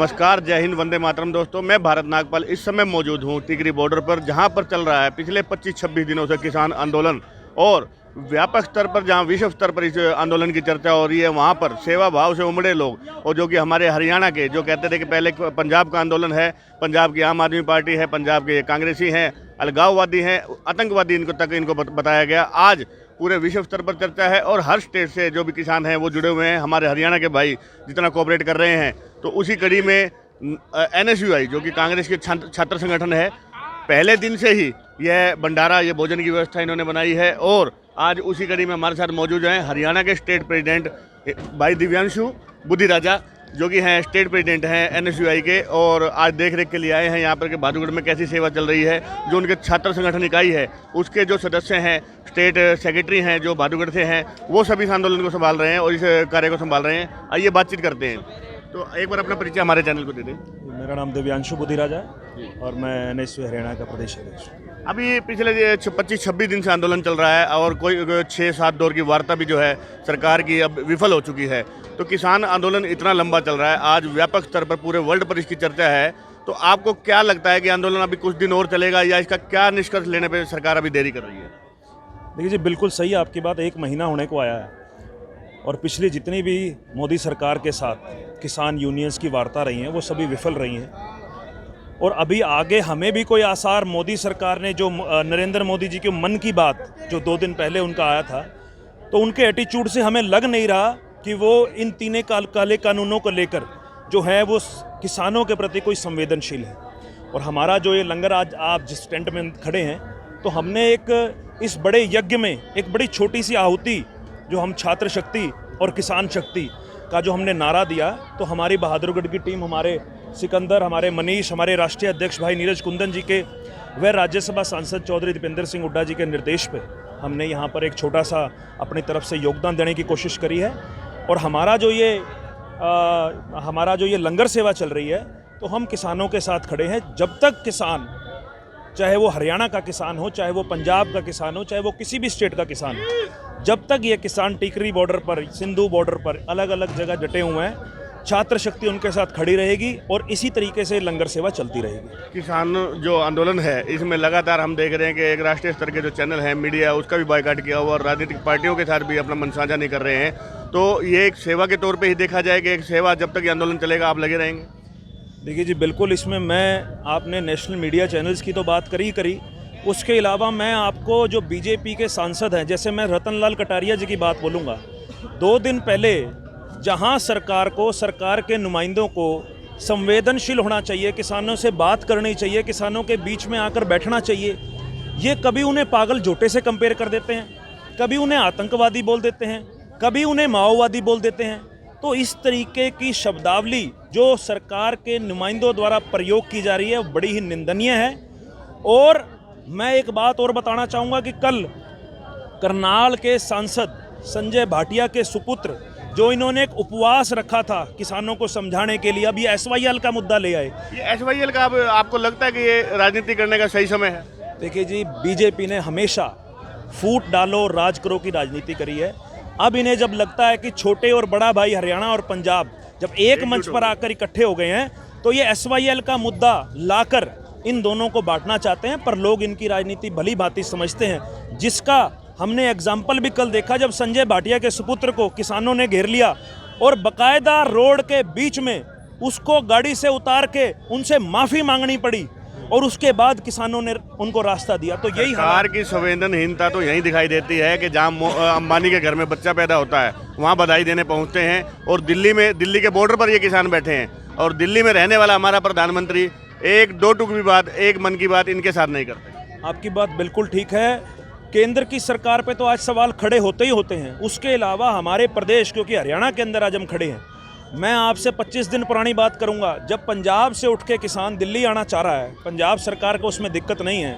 नमस्कार, जय हिंद, वंदे मातरम। दोस्तों, मैं भारत नागपाल इस समय मौजूद हूं टिकरी बॉर्डर पर, जहां पर चल रहा है पिछले 25-26 दिनों से किसान आंदोलन। और व्यापक स्तर पर, जहां विश्व स्तर पर इस आंदोलन की चर्चा हो रही है, वहां पर सेवा भाव से उमड़े लोग, और जो कि हमारे हरियाणा के जो कहते थे कि पहले पंजाब का आंदोलन है, पंजाब की आम आदमी पार्टी है, पंजाब के कांग्रेसी हैं, अलगाववादी हैं, आतंकवादी इनको बताया गया। आज पूरे विश्व स्तर पर चर्चा है और हर स्टेट से जो भी किसान हैं वो जुड़े हुए हैं। हमारे हरियाणा के भाई जितना कोऑपरेट कर रहे हैं, तो उसी कड़ी में NSUI जो कि कांग्रेस के छात्र संगठन है, पहले दिन से ही यह भंडारा, ये भोजन की व्यवस्था इन्होंने बनाई है। और आज उसी कड़ी में हमारे साथ मौजूद हैं हरियाणा के स्टेट प्रेसिडेंट भाई दिव्यांशु बुद्धिराजा, जो कि हैं स्टेट प्रेसिडेंट हैं NSUI के, और आज देख रेख के लिए आए हैं यहाँ पर कि भादुगढ़ में कैसी सेवा चल रही है। जो उनके छात्र संगठन इकाई है, उसके जो सदस्य हैं, स्टेट सेक्रेटरी हैं जो भादुगढ़ से हैं, वो सभी इस आंदोलन को संभाल रहे हैं और इस कार्य को संभाल रहे हैं। आइए बातचीत करते हैं। तो एक बार अपना परिचय हमारे चैनल को दे दें। मेरा नाम दिव्यांशु बुद्धिराजा है और मैं NSUI हरियाणा का प्रदेश अध्यक्ष हूँ। अभी पिछले 25-26 दिन से आंदोलन चल रहा है और कोई 6-7 दौर की वार्ता भी जो है सरकार की अब विफल हो चुकी है। तो किसान आंदोलन इतना लंबा चल रहा है, आज व्यापक स्तर पर पूरे वर्ल्ड पर इसकी चर्चा है। तो आपको क्या लगता है कि आंदोलन अभी कुछ दिन और चलेगा, या इसका क्या निष्कर्ष लेने पर सरकार अभी देरी कर रही है? देखिए जी, बिल्कुल सही आपकी बात। 1 महीना होने को आया है और पिछली जितनी भी मोदी सरकार के साथ किसान यूनियंस की वार्ता रही हैं वो सभी विफल रही हैं। और अभी आगे हमें भी कोई आसार, मोदी सरकार ने जो नरेंद्र मोदी जी के मन की बात जो 2 दिन पहले उनका आया था, तो उनके एटीट्यूड से हमें लग नहीं रहा कि वो इन तीनों काले कानूनों को लेकर जो है वो किसानों के प्रति कोई संवेदनशील है। और हमारा जो ये लंगर, आज आप जिस टेंट में खड़े हैं, तो हमने एक इस बड़े यज्ञ में एक बड़ी छोटी सी आहुति, जो हम छात्र शक्ति और किसान शक्ति का जो हमने नारा दिया, तो हमारी बहादुरगढ़ की टीम, हमारे सिकंदर, हमारे मनीष, हमारे राष्ट्रीय अध्यक्ष भाई नीरज कुंदन जी के, व राज्यसभा सांसद चौधरी दीपेंद्र सिंह हुड्डा जी के निर्देश पे हमने यहाँ पर एक छोटा सा अपनी तरफ से योगदान देने की कोशिश करी है। और हमारा जो ये लंगर सेवा चल रही है, तो हम किसानों के साथ खड़े हैं। जब तक किसान, चाहे वो हरियाणा का किसान हो, चाहे वो पंजाब का किसान हो, चाहे वो किसी भी स्टेट का किसान हो, जब तक ये किसान टिकरी बॉर्डर पर, सिंधु बॉर्डर पर अलग अलग जगह डटे हुए हैं, छात्र शक्ति उनके साथ खड़ी रहेगी और इसी तरीके से लंगर सेवा चलती रहेगी। किसान जो आंदोलन है, इसमें लगातार हम देख रहे हैं कि एक राष्ट्रीय स्तर के जो चैनल है, मीडिया, उसका भी बायकॉट किया हुआ और राजनीतिक पार्टियों के साथ भी अपना मन साझा नहीं कर रहे हैं। तो ये एक सेवा के तौर पे ही देखा जाए कि एक सेवा, जब तक ये आंदोलन चलेगा आप लगे रहेंगे? देखिए जी, बिल्कुल। इसमें आपने नेशनल मीडिया चैनल्स की तो बात करी, उसके अलावा मैं आपको जो बीजेपी के सांसद हैं, जैसे मैं रतन लाल कटारिया जी की बात बोलूँगा। 2 दिन पहले जहां सरकार के नुमाइंदों को संवेदनशील होना चाहिए, किसानों से बात करनी चाहिए, किसानों के बीच में आकर बैठना चाहिए, ये कभी उन्हें पागल जोटे से कंपेयर कर देते हैं, कभी उन्हें आतंकवादी बोल देते हैं, कभी उन्हें माओवादी बोल देते हैं। तो इस तरीके की शब्दावली जो सरकार के नुमाइंदों द्वारा प्रयोग की जा रही है, बड़ी ही निंदनीय है। और मैं एक बात और बताना चाहूँगा कि कल करनाल के सांसद संजय भाटिया के सुपुत्र, जो इन्होंने एक उपवास रखा था किसानों को समझाने के लिए, अब ये SYL का मुद्दा ले आए। ये SYL का आपको लगता है कि ये राजनीति करने का सही समय है? देखिए जी, बीजेपी ने हमेशा फूट डालो राज करो की राजनीति करी है। अब इन्हें जब लगता है कि छोटे और बड़ा भाई हरियाणा और पंजाब जब एक मंच पर आकर इकट्ठे हो गए हैं, तो ये SYL का मुद्दा लाकर इन दोनों को बांटना चाहते हैं। पर लोग इनकी राजनीति भली भांति समझते हैं, जिसका हमने एग्जाम्पल भी कल देखा, जब संजय भाटिया के सुपुत्र को किसानों ने घेर लिया और बकायदा रोड के बीच में उसको गाड़ी से उतार के उनसे माफ़ी मांगनी पड़ी, और उसके बाद किसानों ने उनको रास्ता दिया। तो यही सरकार की संवेदनहीनता तो यहीं दिखाई देती है कि जहाँ अंबानी के घर में बच्चा पैदा होता है, वहाँ बधाई देने पहुँचते हैं, और दिल्ली के बॉर्डर पर ये किसान बैठे हैं, और दिल्ली में रहने वाला हमारा प्रधानमंत्री एक 2 टूक भी बात, एक मन की बात इनके साथ नहीं करते। आपकी बात बिल्कुल ठीक है। केंद्र की सरकार पे तो आज सवाल खड़े होते ही होते हैं। उसके अलावा हमारे प्रदेश, क्योंकि हरियाणा के अंदर आज हम खड़े हैं, मैं आपसे 25 दिन पुरानी बात करूंगा। जब पंजाब से उठ के किसान दिल्ली आना चाह रहा है, पंजाब सरकार को उसमें दिक्कत नहीं है,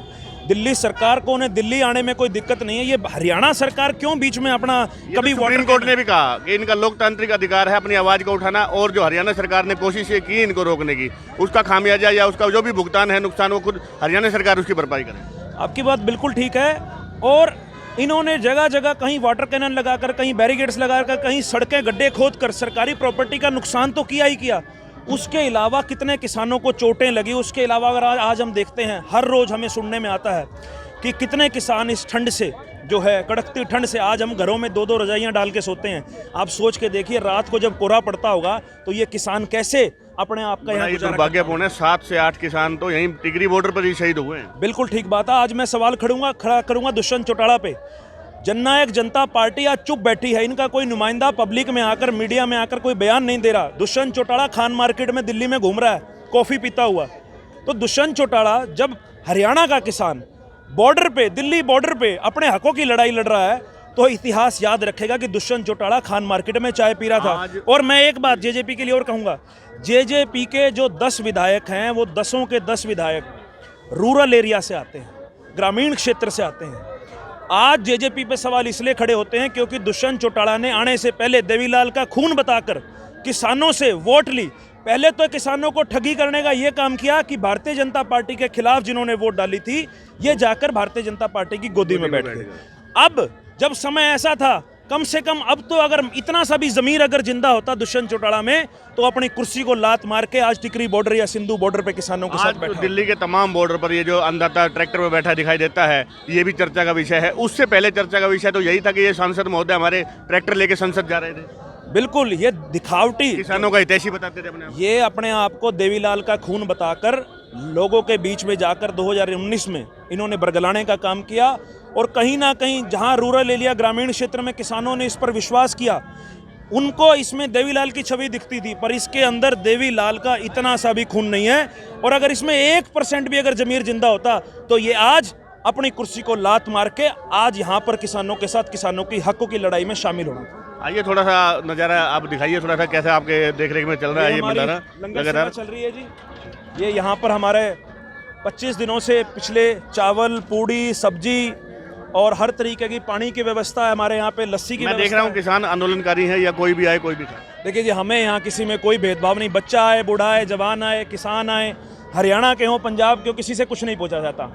दिल्ली सरकार को उन्हें दिल्ली आने में कोई दिक्कत नहीं है, ये हरियाणा सरकार क्यों बीच में अपना कभी? सुप्रीम कोर्ट ने भी कहा कि इनका लोकतांत्रिक अधिकार है अपनी आवाज़ को उठाना, और जो हरियाणा सरकार ने कोशिश की इनको रोकने की, उसका खामियाजा या उसका जो भी भुगतान है, नुकसान, वो खुद हरियाणा सरकार उसकी भरपाई करे। आपकी बात बिल्कुल ठीक है। और इन्होंने जगह जगह कहीं वाटर कैनन लगाकर, कहीं बैरिकेड्स लगाकर, कहीं सड़कें गड्ढे खोदकर सरकारी प्रॉपर्टी का नुकसान तो किया ही किया, उसके अलावा कितने किसानों को चोटें लगी, उसके अलावा अगर आज हम देखते हैं, हर रोज़ हमें सुनने में आता है कि कितने किसान इस ठंड से, जो है कड़कती ठंड से, आज हम घरों में 2-2 रजाइयाँ डाल के सोते हैं। आप सोच के देखिए रात को जब कोहरा पड़ता होगा तो ये किसान कैसे अपने आप का यहाँ ये गुजारा दुर्भाग्यपूर्ण है, 7 से 8 किसान तो यहीं टिकरी बॉर्डर पर ही शहीद हुए हैं। बिल्कुल ठीक बात है। आज मैं सवाल खड़ा करूंगा दुष्यंत चौटाला पे। जननायक जनता पार्टी आज चुप बैठी है, इनका कोई नुमाइंदा पब्लिक में आकर, मीडिया में आकर कोई बयान नहीं दे रहा। दुष्यंत चौटाला खान मार्केट में दिल्ली में घूम रहा है कॉफ़ी पीता हुआ। तो दुष्यंत चौटाला जब हरियाणा का किसान बॉर्डर पे, दिल्ली बॉर्डर पे अपने हकों की लड़ाई लड़ रहा है, तो इतिहास याद रखेगा कि दुष्यंत चौटाला खान मार्केट में चाय पी रहा था। और मैं एक बात जेजेपी के लिए और कहूँगा, जेजेपी के जो 10 विधायक हैं, वो 10 के 10 विधायक रूरल एरिया से आते हैं, ग्रामीण क्षेत्र से आते हैं। आज जेजेपी पे सवाल इसलिए खड़े होते हैं क्योंकि दुष्यंत चौटाला ने आने से पहले देवीलाल का खून बताकर किसानों से वोट ली। पहले तो किसानों को ठगी करने का ये काम किया कि भारतीय जनता पार्टी के खिलाफ जिन्होंने वोट डाली थी, ये जाकर भारतीय जनता पार्टी की गोदी में बैठ गए। अब जब समय ऐसा था, कम से कम अब तो अगर इतना सा भी ज़मीर अगर जिंदा होता दुष्यंत चौटाला में, तो अपनी कुर्सी को लात मार के आज टिकरी बॉर्डर या सिंधु बॉर्डर पे किसानों के साथ बैठा। दिल्ली के तमाम बॉर्डर पर ये जो अन्नदाता ट्रैक्टर में बैठा दिखाई देता है, ये भी चर्चा का विषय है। उससे पहले चर्चा का विषय तो यही था कि ये सांसद महोदय हमारे ट्रैक्टर लेके संसद जा रहे थे। बिल्कुल, ये दिखावटी किसानों का हितैषी बताते थे अपने आप। ये अपने आप को देवीलाल का खून बताकर लोगों के बीच में जाकर 2019 में इन्होंने बरगलाने का काम किया। और कहीं ना कहीं जहां रूरल एरिया, ग्रामीण क्षेत्र में किसानों ने इस पर विश्वास किया, उनको इसमें देवीलाल की छवि दिखती थी, पर इसके अंदर देवीलाल का इतना सा भी खून नहीं है। और अगर इसमें 1% भी अगर जमीर जिंदा होता, तो ये आज अपनी कुर्सी को लात मार के आज यहाँ पर किसानों के साथ, किसानों की हकों की लड़ाई में शामिल होना। आइए थोड़ा सा नज़ारा आप दिखाइए, थोड़ा सा कैसे आपके देखरेख में चल रहा है ये भंडारा लगातार चल रही है जी। ये यहाँ पर हमारे 25 दिनों से पिछले चावल, पूड़ी, सब्जी और हर तरीके की पानी की व्यवस्था है हमारे यहाँ पे, लस्सी की मैं देख रहा हूँ किसान आंदोलनकारी हैं या कोई भी आए, कोई भी खाए। देखिए जी, हमें यहाँ किसी में कोई भेदभाव नहीं, बच्चा आए, बूढ़ा आए, जवान आए, किसान आए, हरियाणा के हों, पंजाब के हो, किसी से कुछ नहीं पूछा जाता।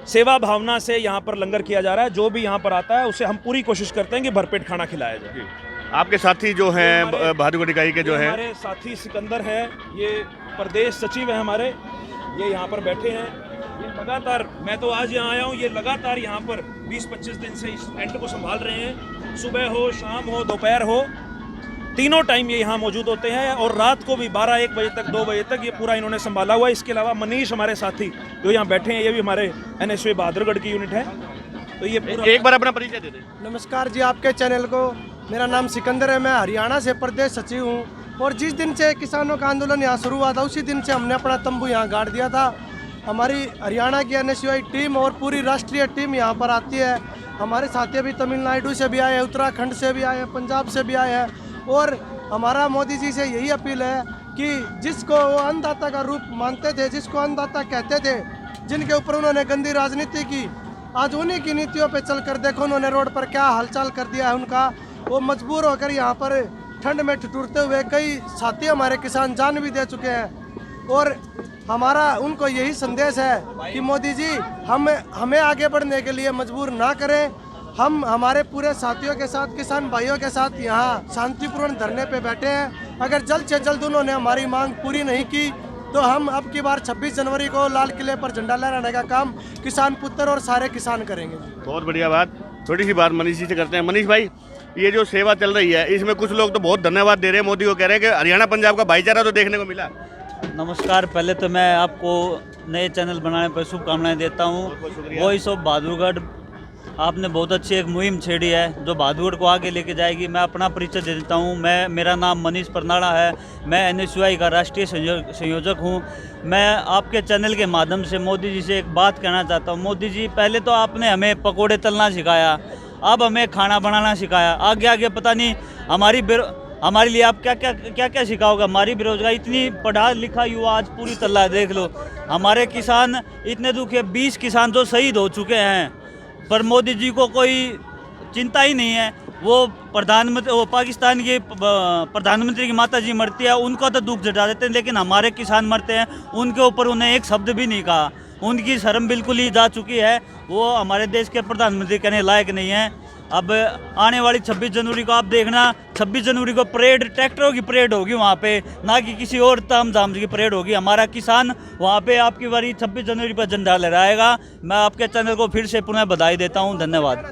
सेवा भावना से यहाँ पर लंगर किया जा रहा है। जो भी यहाँ पर आता है उसे हम पूरी कोशिश करते हैं कि भरपेट खाना खिलाया जाए। आपके साथी जो हैं बहादुरगढ़ इकाई के जो हैं, हमारे साथी सिकंदर है, ये प्रदेश सचिव है हमारे, ये यहाँ पर बैठे हैं। ये लगातार, मैं तो आज यहाँ आया हूँ, ये लगातार यहाँ पर 20-25 दिन से इस टेंट को संभाल रहे हैं। सुबह हो, शाम हो, दोपहर हो, तीनों टाइम ये यहाँ मौजूद होते हैं। और रात को भी 12-1 बजे तक, 2 बजे तक ये पूरा इन्होंने संभाला हुआ है। इसके अलावा मनीष हमारे साथी जो यहाँ बैठे हैं, ये भी हमारे NSV बहादुरगढ़ की यूनिट है। तो ये एक बार अपना परिचय दे दें। नमस्कार जी आपके चैनल को। मेरा नाम सिकंदर है, मैं हरियाणा से प्रदेश सचिव हूँ। और जिस दिन से किसानों का आंदोलन यहाँ शुरू हुआ था, उसी दिन से हमने अपना तंबू यहाँ गाड़ दिया था। हमारी हरियाणा की NSY टीम और पूरी राष्ट्रीय टीम यहाँ पर आती है। हमारे साथी अभी तमिलनाडु से भी आए हैं, उत्तराखंड से भी आए हैं, पंजाब से भी आए हैं। और हमारा मोदी जी से यही अपील है कि जिसको वो अन्नदाता का रूप मानते थे, जिसको अन्नदाता कहते थे, जिनके ऊपर उन्होंने गंदी राजनीति की, आज उन्हीं की नीतियों पे चलकर देखो उन्होंने रोड पर क्या हालचाल कर दिया है उनका। वो मजबूर होकर यहाँ पर ठंड में ठिठुरते हुए कई साथी हमारे किसान जान भी दे चुके हैं। और हमारा उनको यही संदेश है कि मोदी जी हमें आगे बढ़ने के लिए मजबूर ना करें। हम हमारे पूरे साथियों के साथ, किसान भाइयों के साथ यहाँ शांतिपूर्ण धरने पे बैठे हैं। अगर जल्द से जल्द उन्होंने हमारी मांग पूरी नहीं की, तो हम अब की बार 26 जनवरी को लाल किले पर झंडा लहराने का काम किसान पुत्र और सारे किसान करेंगे। बहुत बढ़िया बात। छोटी सी बात मनीष जी से करते हैं। मनीष भाई, ये जो सेवा चल रही है, इसमें कुछ लोग तो बहुत धन्यवाद दे रहे हैं मोदी को, कह रहे हैं कि हरियाणा पंजाब का भाईचारा तो देखने को मिला। नमस्कार, पहले तो मैं आपको नए चैनल बनाने पर शुभकामनाएं देता हूं। वॉइस ऑफ बहादुरगढ़, आपने बहुत अच्छी एक मुहिम छेड़ी है जो बहादुरगढ़ को आगे लेके जाएगी। मैं अपना परिचय दे देता हूं। मेरा नाम मनीष परनाड़ा है। मैं NSY का राष्ट्रीय संयोजक हूं। मैं आपके चैनल के माध्यम से मोदी जी से एक बात कहना चाहता हूं। मोदी जी, पहले तो आपने हमें पकोड़े तलना सिखाया, अब हमें खाना बनाना सिखाया। आगे आगे पता नहीं हमारे लिए आप क्या सिखाओगे। हमारी बेरोजगारी, इतनी पढ़ा लिखा युवा आज पूरी तल्ला है। देख लो, हमारे किसान इतने दुखी, 20 किसान तो शहीद हो चुके हैं, पर मोदी जी को कोई चिंता ही नहीं है। वो पाकिस्तान के प्रधानमंत्री की माता जी मरती है, उनको तो दुख जता देते हैं, लेकिन हमारे किसान मरते हैं, उनके ऊपर उन्हें एक शब्द भी नहीं कहा। उनकी शर्म बिल्कुल ही जा चुकी है। वो हमारे देश के प्रधानमंत्री कहने लायक नहीं है। अब आने वाली 26 जनवरी को आप देखना, 26 जनवरी को परेड, ट्रैक्टरों की परेड होगी वहाँ पे, ना कि किसी और तामझाम की परेड होगी। हमारा किसान वहाँ पे आपकी बारी 26 जनवरी पर झंडा लहराएगा। मैं आपके चैनल को फिर से पुनः बधाई देता हूँ, धन्यवाद।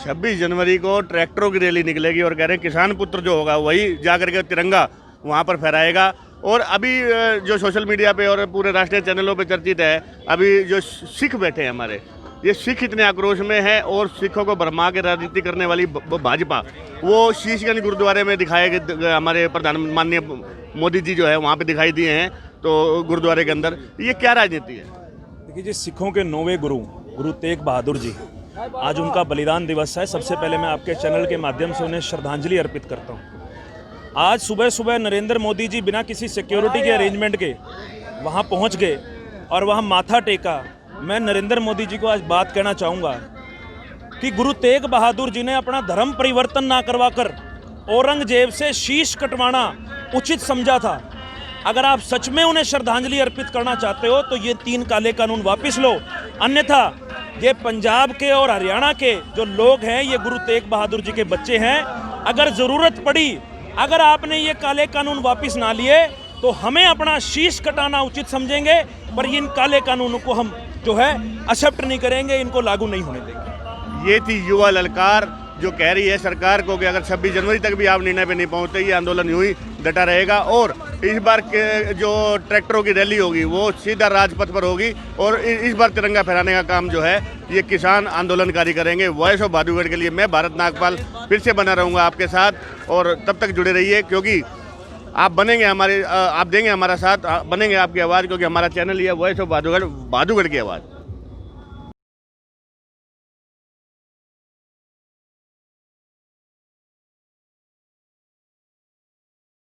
26 जनवरी को ट्रैक्टरों की रैली निकलेगी और कह रहे हैं किसान पुत्र जो होगा वही जाकर के तिरंगा वहाँ पर फहराएगा। और अभी जो सोशल मीडिया पे और पूरे राष्ट्रीय चैनलों पे चर्चित है, अभी जो सिख बैठे हैं हमारे, ये सिख इतने आक्रोश में है और सिखों को भरमा के राजनीति करने वाली भाजपा, वो शीशगंज गुरुद्वारे में दिखाए गए, हमारे प्रधान माननीय मोदी जी जो है वहाँ पे दिखाई दिए हैं तो गुरुद्वारे के अंदर, ये क्या राजनीति है? देखिए जी, सिखों के 9वें गुरु तेग बहादुर जी, आज उनका बलिदान दिवस है। सबसे पहले मैं आपके चैनल के माध्यम से उन्हें श्रद्धांजलि अर्पित करता हूँ। आज सुबह सुबह नरेंद्र मोदी जी बिना किसी सिक्योरिटी के अरेंजमेंट के वहाँ पहुँच गए और वहाँ माथा टेका। मैं नरेंद्र मोदी जी को आज बात कहना चाहूँगा कि गुरु तेग बहादुर जी ने अपना धर्म परिवर्तन ना करवाकर औरंगजेब से शीश कटवाना उचित समझा था। अगर आप सच में उन्हें श्रद्धांजलि अर्पित करना चाहते हो तो ये 3 काले कानून वापस लो, अन्यथा ये पंजाब के और हरियाणा के जो लोग हैं ये गुरु तेग बहादुर जी के बच्चे हैं। अगर ज़रूरत पड़ी, अगर आपने ये काले कानून वापस ना लिए तो हमें अपना शीश कटाना उचित समझेंगे, पर इन काले कानूनों को हम जो है एक्सेप्ट नहीं करेंगे, इनको लागू नहीं होने देंगे। ये थी युवा ललकार जो कह रही है सरकार को कि अगर 26 जनवरी तक भी आप निर्णय पे नहीं पहुंचते, ये आंदोलन यूं ही डटा रहेगा। और इस बार के जो ट्रैक्टरों की रैली होगी वो सीधा राजपथ पर होगी और इस बार तिरंगा फहराने का काम जो है ये किसान आंदोलनकारी करेंगे। वॉइस ऑफ भादुगढ़ के लिए मैं भारत नागपाल फिर से बना रहूँगा आपके साथ, और तब तक जुड़े रहिए क्योंकि आप बनेंगे हमारे, आप देंगे हमारा साथ, बनेंगे आपकी आवाज़, क्योंकि हमारा चैनल ये वॉइस ऑफ भादुगढ़ की आवाज़।